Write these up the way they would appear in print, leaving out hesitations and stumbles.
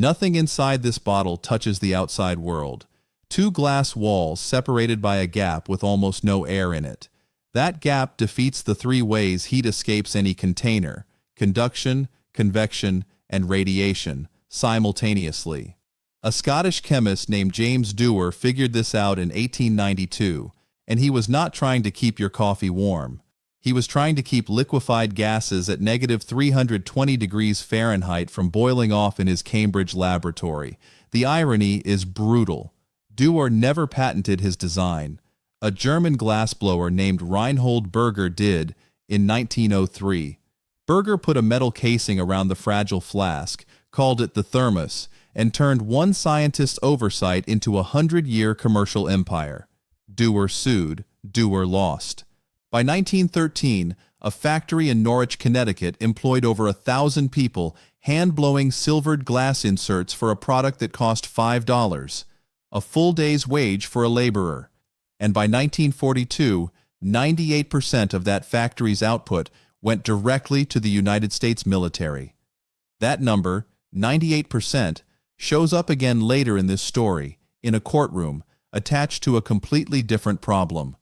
Nothing inside this bottle touches the outside world. Two glass walls separated by a gap with almost no air in it. That gap defeats the three ways heat escapes any container: conduction, convection, and radiation, simultaneously. A Scottish chemist named James Dewar figured this out in 1892, and he was not trying to keep your coffee warm. He was trying to keep liquefied gases at negative 320 degrees Fahrenheit from boiling off in his Cambridge laboratory. The irony is brutal. Dewar never patented his design. A German glassblower named Reinhold Burger did in 1903. Burger put a metal casing around the fragile flask, called it the thermos, and turned one scientist's oversight into a 100-year commercial empire. Dewar sued. Dewar lost. By 1913, a factory in Norwich, Connecticut employed over 1,000 people hand-blowing silvered glass inserts for a product that cost $5, a full day's wage for a laborer. And by 1942, 98% of that factory's output went directly to the United States military. That number, 98%, shows up again later in this story, in a courtroom, attached to a completely different problem.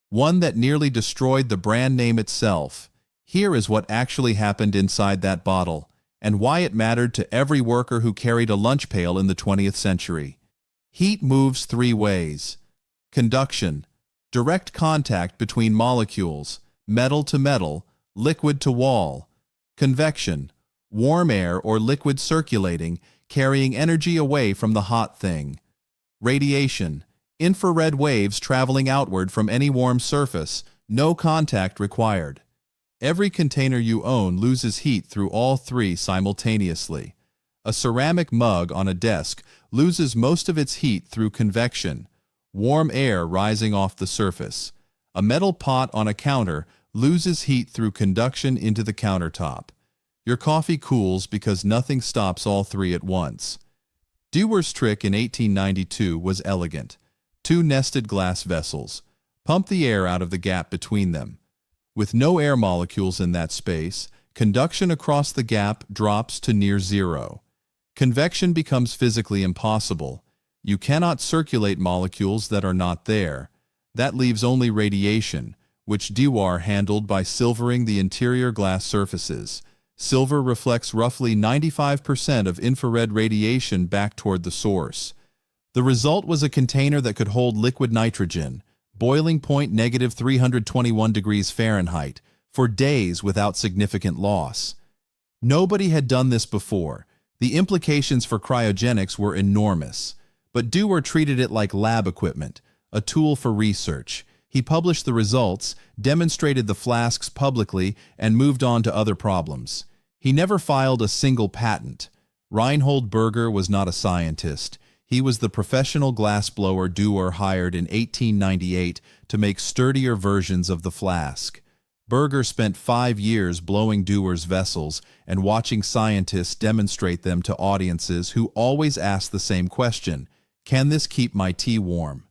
One that nearly destroyed the brand name itself. Here is what actually happened inside that bottle, and why it mattered to every worker who carried a lunch pail in the 20th century. Heat moves three ways. Conduction, direct contact between molecules, metal to metal, liquid to wall. Convection, warm air or liquid circulating, carrying energy away from the hot thing. Radiation, infrared waves traveling outward from any warm surface, no contact required. Every container you own loses heat through all three simultaneously. A ceramic mug on a desk loses most of its heat through convection, warm air rising off the surface. A metal pot on a counter loses heat through conduction into the countertop. Your coffee cools because nothing stops all three at once. Dewar's trick in 1892 was elegant. Two nested glass vessels. Pump the air out of the gap between them. With no air molecules in that space, conduction across the gap drops to near zero. Convection becomes physically impossible. You cannot circulate molecules that are not there. That leaves only radiation, which Dewar handled by silvering the interior glass surfaces. Silver reflects roughly 95% of infrared radiation back toward the source. The result was a container that could hold liquid nitrogen, boiling point negative 321 degrees Fahrenheit, for days without significant loss. Nobody had done this before. The implications for cryogenics were enormous. But Dewar treated it like lab equipment, a tool for research. He published the results, demonstrated the flasks publicly, and moved on to other problems. He never filed a single patent. Reinhold Burger was not a scientist. He was the professional glassblower Dewar hired in 1898 to make sturdier versions of the flask. Burger spent 5 years blowing Dewar's vessels and watching scientists demonstrate them to audiences who always asked the same question: can this keep my tea warm?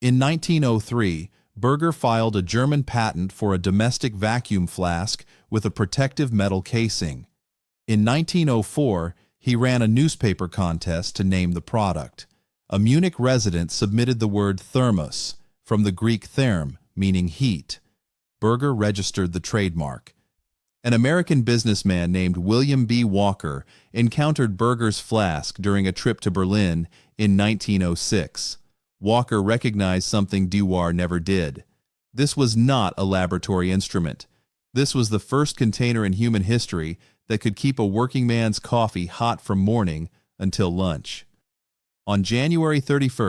In 1903, Burger filed a German patent for a domestic vacuum flask with a protective metal casing. In 1904, he ran a newspaper contest to name the product. A Munich resident submitted the word thermos, from the Greek therm, meaning heat. Burger registered the trademark. An American businessman named William B. Walker encountered Burger's flask during a trip to Berlin in 1906. Walker recognized something Dewar never did. This was not a laboratory instrument. This was the first container in human history that could keep a working man's coffee hot from morning until lunch. On January 31,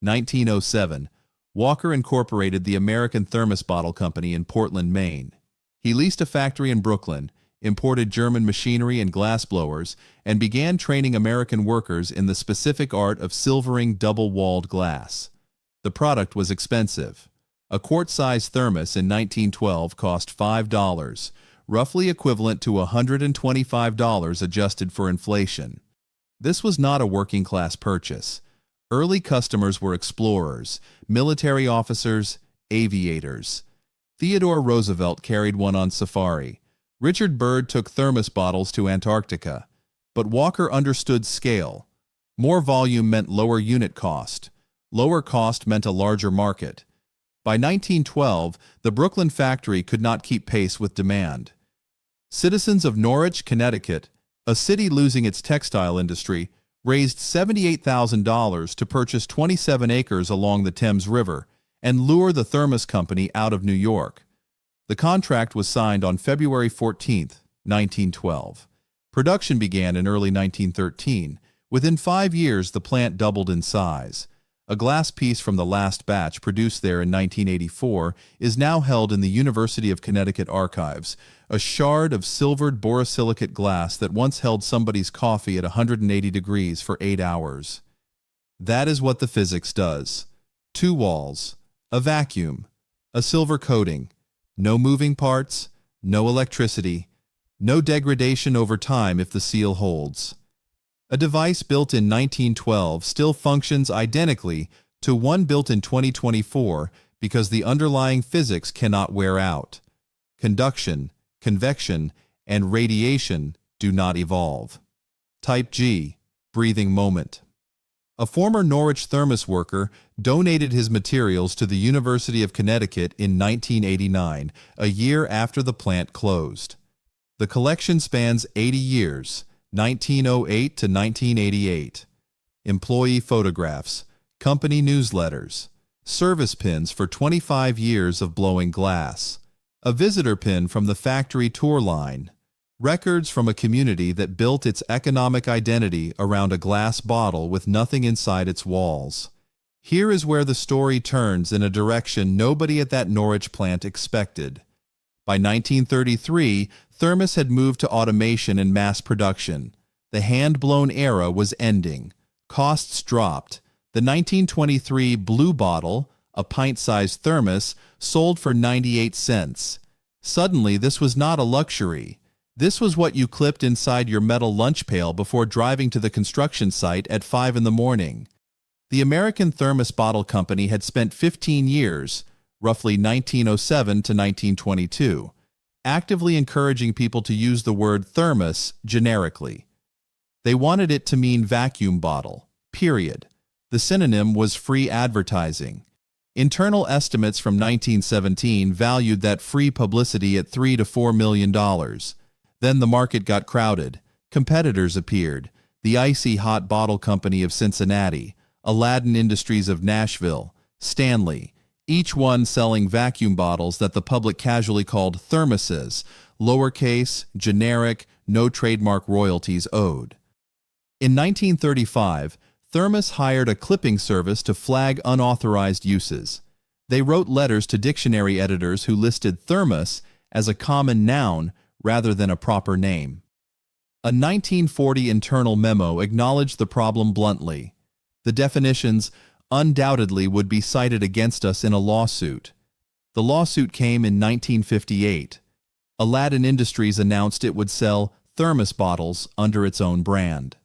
1907, Walker incorporated the American Thermos Bottle Company in Portland, Maine. He leased a factory in Brooklyn, imported German machinery and glassblowers, and began training American workers in the specific art of silvering double-walled glass. The product was expensive. A quart-sized thermos in 1912 cost $5, roughly equivalent to $125 adjusted for inflation. This was not a working-class purchase. Early customers were explorers, military officers, aviators. Theodore Roosevelt carried one on safari. Richard Byrd took thermos bottles to Antarctica. But Walker understood scale. More volume meant lower unit cost. Lower cost meant a larger market. By 1912, the Brooklyn factory could not keep pace with demand. Citizens of Norwich, Connecticut, a city losing its textile industry, raised $78,000 to purchase 27 acres along the Thames River and lure the Thermos Company out of New York. The contract was signed on February 14, 1912. Production began in early 1913. Within 5 years, the plant doubled in size. A glass piece from the last batch produced there in 1984 is now held in the University of Connecticut archives, a shard of silvered borosilicate glass that once held somebody's coffee at 180 degrees for 8 hours. That is what the physics does. 2 walls, a vacuum, a silver coating, no moving parts, no electricity, no degradation over time if the seal holds. A device built in 1912 still functions identically to one built in 2024 because the underlying physics cannot wear out. Conduction, convection, and radiation do not evolve. Type G, breathing moment. A former Norwich thermos worker donated his materials to the University of Connecticut in 1989, a year after the plant closed. The collection spans 80 years, 1908 to 1988. Employee photographs, company newsletters, service pins for 25 years of blowing glass, a visitor pin from the factory tour line, records from a community that built its economic identity around a glass bottle with nothing inside its walls. Here is where the story turns in a direction nobody at that Norwich plant expected. By 1933, Thermos had moved to automation and mass production. The hand-blown era was ending. Costs dropped. The 1923 blue bottle, a pint-sized thermos, sold for 98 cents. Suddenly, this was not a luxury. This was what you clipped inside your metal lunch pail before driving to the construction site at 5 in the morning. The American Thermos Bottle Company had spent 15 years, roughly 1907 to 1922, actively encouraging people to use the word thermos generically. They wanted it to mean vacuum bottle, period. The synonym was free advertising. Internal estimates from 1917 valued that free publicity at $3 to $4 million. Then the market got crowded. Competitors appeared. The Icy Hot Bottle Company of Cincinnati, Aladdin Industries of Nashville, Stanley, each one selling vacuum bottles that the public casually called thermoses, lowercase, generic, no trademark royalties owed. In 1935, Thermos hired a clipping service to flag unauthorized uses. They wrote letters to dictionary editors who listed thermos as a common noun rather than a proper name. A 1940 internal memo acknowledged the problem bluntly. The definitions undoubtedly would be cited against us in a lawsuit. The lawsuit came in 1958. Aladdin Industries announced it would sell thermos bottles under its own brand.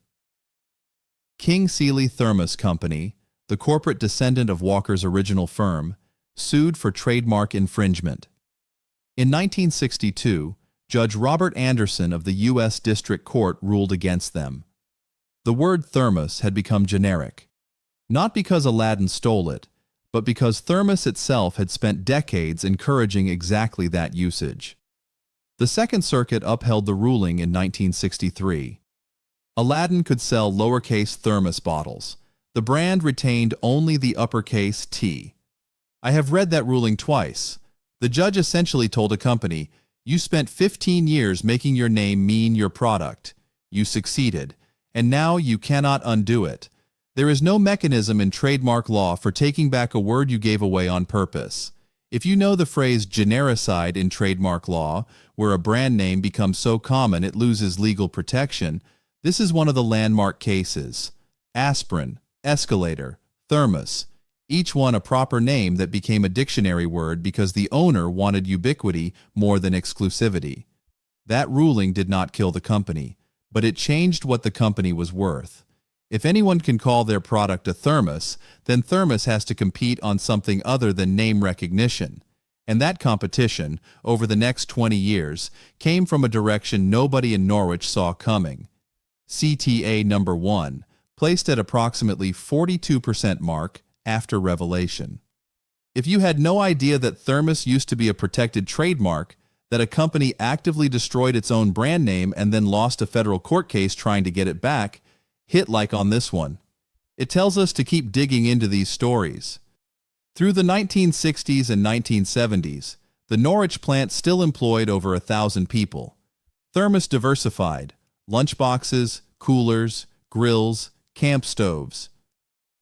King Sealy Thermos Company, the corporate descendant of Walker's original firm, sued for trademark infringement. In 1962, Judge Robert Anderson of the U.S. District Court ruled against them. The word thermos had become generic, not because Aladdin stole it, but because thermos itself had spent decades encouraging exactly that usage. The Second Circuit upheld the ruling in 1963. Aladdin could sell lowercase thermos bottles. The brand retained only the uppercase T. I have read that ruling twice. The judge essentially told a company, "You spent 15 years making your name mean your product. You succeeded, and now you cannot undo it. There is no mechanism in trademark law for taking back a word you gave away on purpose. If you know the phrase genericide in trademark law, where a brand name becomes so common it loses legal protection, this is one of the landmark cases. Aspirin, escalator, thermos, each one a proper name that became a dictionary word because the owner wanted ubiquity more than exclusivity. That ruling did not kill the company, but it changed what the company was worth. If anyone can call their product a thermos, then Thermos has to compete on something other than name recognition. And that competition, over the next 20 years, came from a direction nobody in Norwich saw coming. CTA number 1, placed at approximately 42% mark after revelation. If you had no idea that thermos used to be a protected trademark, that a company actively destroyed its own brand name and then lost a federal court case trying to get it back, hit like on this one. It tells us to keep digging into these stories. Through the 1960s and 1970s, the Norwich plant still employed over 1,000 people. Thermos diversified: lunchboxes, coolers, grills, camp stoves.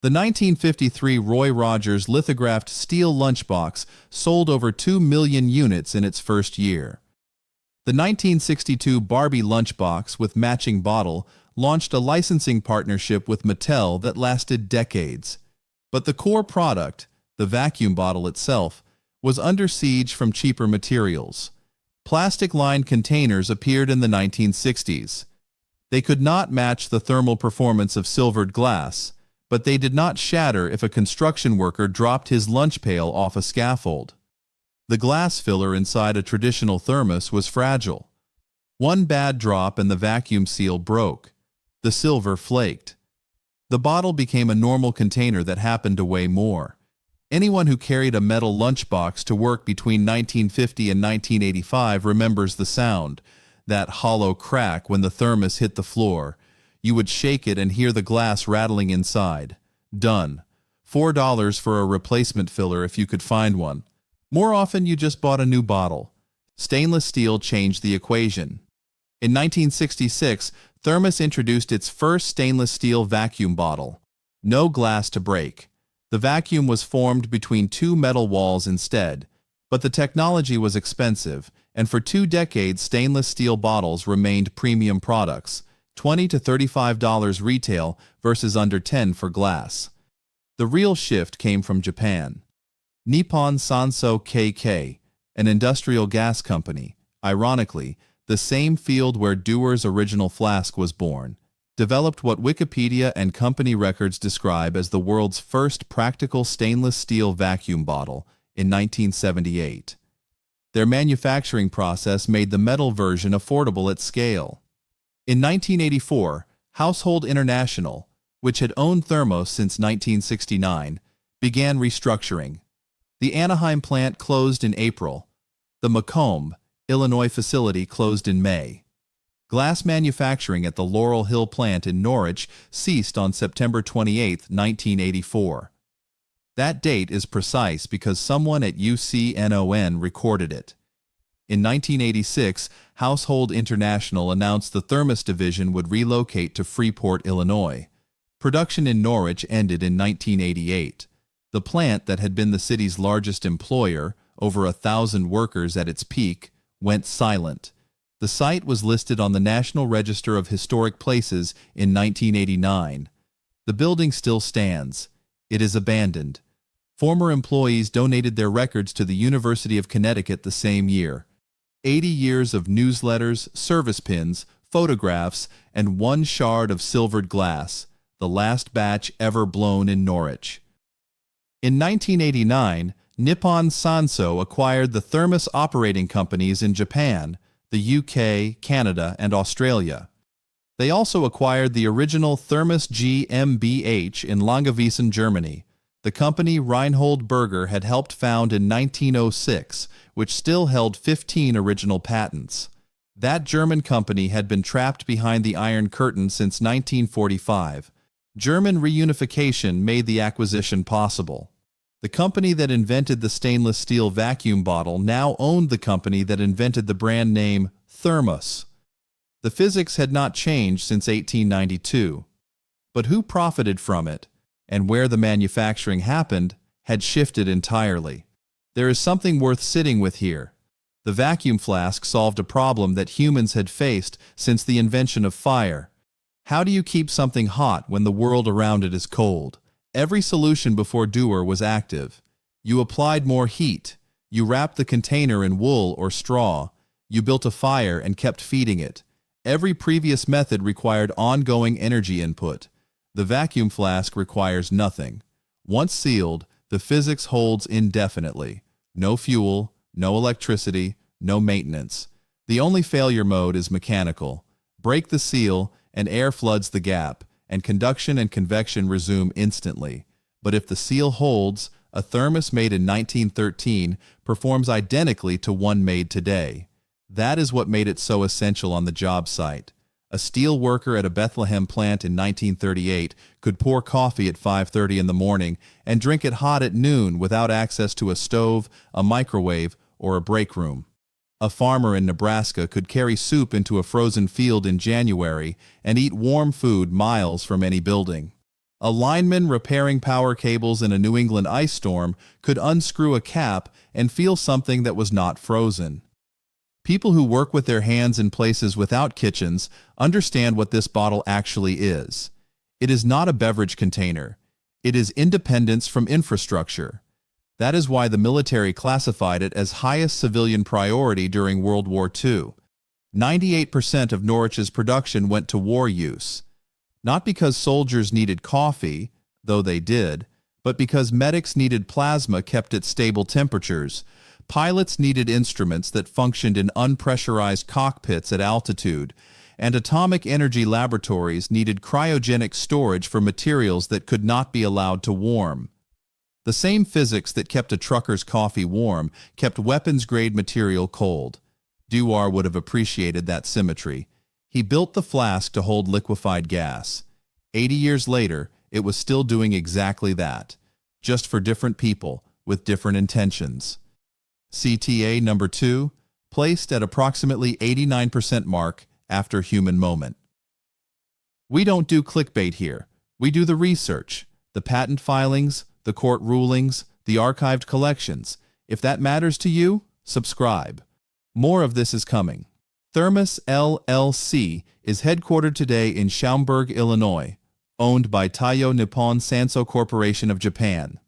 The 1953 Roy Rogers lithographed steel lunchbox sold over 2 million units in its first year. The 1962 Barbie lunchbox with matching bottle launched a licensing partnership with Mattel that lasted decades. But the core product, the vacuum bottle itself, was under siege from cheaper materials. Plastic-lined containers appeared in the 1960s. They could not match the thermal performance of silvered glass, but they did not shatter if a construction worker dropped his lunch pail off a scaffold. The glass filler inside a traditional thermos was fragile. One bad drop and the vacuum seal broke. The silver flaked. The bottle became a normal container that happened to weigh more. Anyone who carried a metal lunchbox to work between 1950 and 1985 remembers the sound, that hollow crack when the thermos hit the floor. You would shake it and hear the glass rattling inside. Done. $4 for a replacement filler if you could find one. More often you just bought a new bottle. Stainless steel changed the equation. In 1966, Thermos introduced its first stainless steel vacuum bottle. No glass to break. The vacuum was formed between two metal walls instead, but the technology was expensive, and for 2 decades stainless steel bottles remained premium products, $20 to $35 retail versus under $10 for glass. The real shift came from Japan. Nippon Sanso KK, an industrial gas company, ironically, the same field where Dewar's original Flask was born, developed what Wikipedia and company records describe as the world's first practical stainless steel vacuum bottle in 1978. Their manufacturing process made the metal version affordable at scale. In 1984, Household International, which had owned Thermos since 1969, began restructuring. The Anaheim plant closed in April. The Macomb, Illinois facility closed in May. Glass manufacturing at the Laurel Hill plant in Norwich ceased on September 28, 1984. That date is precise because someone at UCNON recorded it. In 1986, Household International announced the Thermos division would relocate to Freeport, Illinois. Production in Norwich ended in 1988. The plant that had been the city's largest employer, over 1,000 workers at its peak, went silent. The site was listed on the National Register of Historic Places in 1989. The building still stands. It is abandoned. Former employees donated their records to the University of Connecticut the same year. 80 years of newsletters, service pins, photographs, and one shard of silvered glass, the last batch ever blown in Norwich. In 1989, Nippon Sanso acquired the Thermos operating companies in Japan, the UK, Canada, and Australia. They also acquired the original Thermos GmbH in Langewiesen, Germany, the company Reinhold Burger had helped found in 1906, which still held 15 original patents. That German company had been trapped behind the Iron Curtain since 1945. German reunification made the acquisition possible. The company that invented the stainless steel vacuum bottle now owned the company that invented the brand name Thermos. The physics had not changed since 1892. But who profited from it, and where the manufacturing happened, had shifted entirely. There is something worth sitting with here. The vacuum flask solved a problem that humans had faced since the invention of fire. How do you keep something hot when the world around it is cold? Every solution before Dewar was active. You applied more heat. You wrapped the container in wool or straw. You built a fire and kept feeding it. Every previous method required ongoing energy input. The vacuum flask requires nothing. Once sealed, the physics holds indefinitely. No fuel, no electricity, no maintenance. The only failure mode is mechanical. Break the seal, and air floods the gap, and conduction and convection resume instantly. But if the seal holds, a thermos made in 1913 performs identically to one made today. That is what made it so essential on the job site. A steel worker at a Bethlehem plant in 1938 could pour coffee at 5:30 in the morning and drink it hot at noon without access to a stove, a microwave, or a break room. A farmer in Nebraska could carry soup into a frozen field in January and eat warm food miles from any building. A lineman repairing power cables in a New England ice storm could unscrew a cap and feel something that was not frozen. People who work with their hands in places without kitchens understand what this bottle actually is. It is not a beverage container. It is independence from infrastructure. That is why the military classified it as highest civilian priority during World War II. 98% of Norwich's production went to war use. Not because soldiers needed coffee, though they did, but because medics needed plasma kept at stable temperatures. Pilots needed instruments that functioned in unpressurized cockpits at altitude, and atomic energy laboratories needed cryogenic storage for materials that could not be allowed to warm. The same physics that kept a trucker's coffee warm kept weapons-grade material cold. Dewar would have appreciated that symmetry. He built the Flask to hold liquefied gas. 80 years later, it was still doing exactly that, just for different people with different intentions. CTA number 2, placed at approximately 89% mark after human moment. We don't do clickbait here. We do the research, the patent filings, the court rulings, the archived collections. If that matters to you, subscribe. More of this is coming. Thermos LLC is headquartered today in Schaumburg, Illinois, owned by Taiyo Nippon Sanso Corporation of Japan.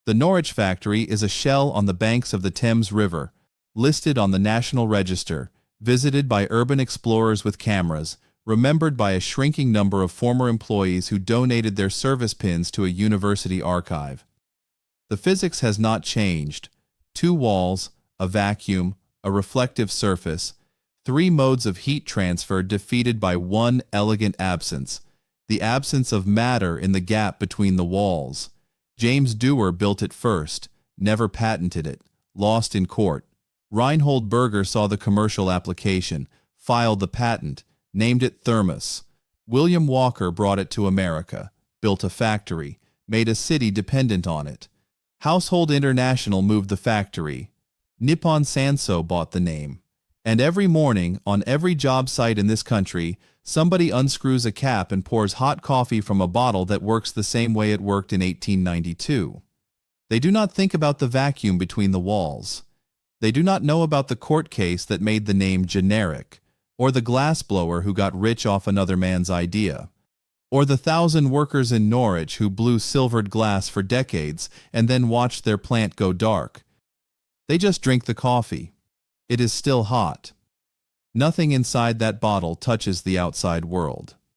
The Norwich factory is a shell on the banks of the Thames River, listed on the National Register, visited by urban explorers with cameras, remembered by a shrinking number of former employees who donated their service pins to a university archive. The physics has not changed. 2 walls, a vacuum, a reflective surface, 3 modes of heat transfer defeated by one elegant absence, the absence of matter in the gap between the walls. James Dewar built it first, never patented it, lost in court. Reinhold Burger saw the commercial application, filed the patent, named it Thermos. William Walker brought it to America, built a factory, made a city dependent on it. Household International moved the factory. Nippon Sanso bought the name. And every morning, on every job site in this country, somebody unscrews a cap and pours hot coffee from a bottle that works the same way it worked in 1892. They do not think about the vacuum between the walls. They do not know about the court case that made the name generic, or the glassblower who got rich off another man's idea, or the 1,000 workers in Norwich who blew silvered glass for decades and then watched their plant go dark. They just drink the coffee. It is still hot. Nothing inside that bottle touches the outside world.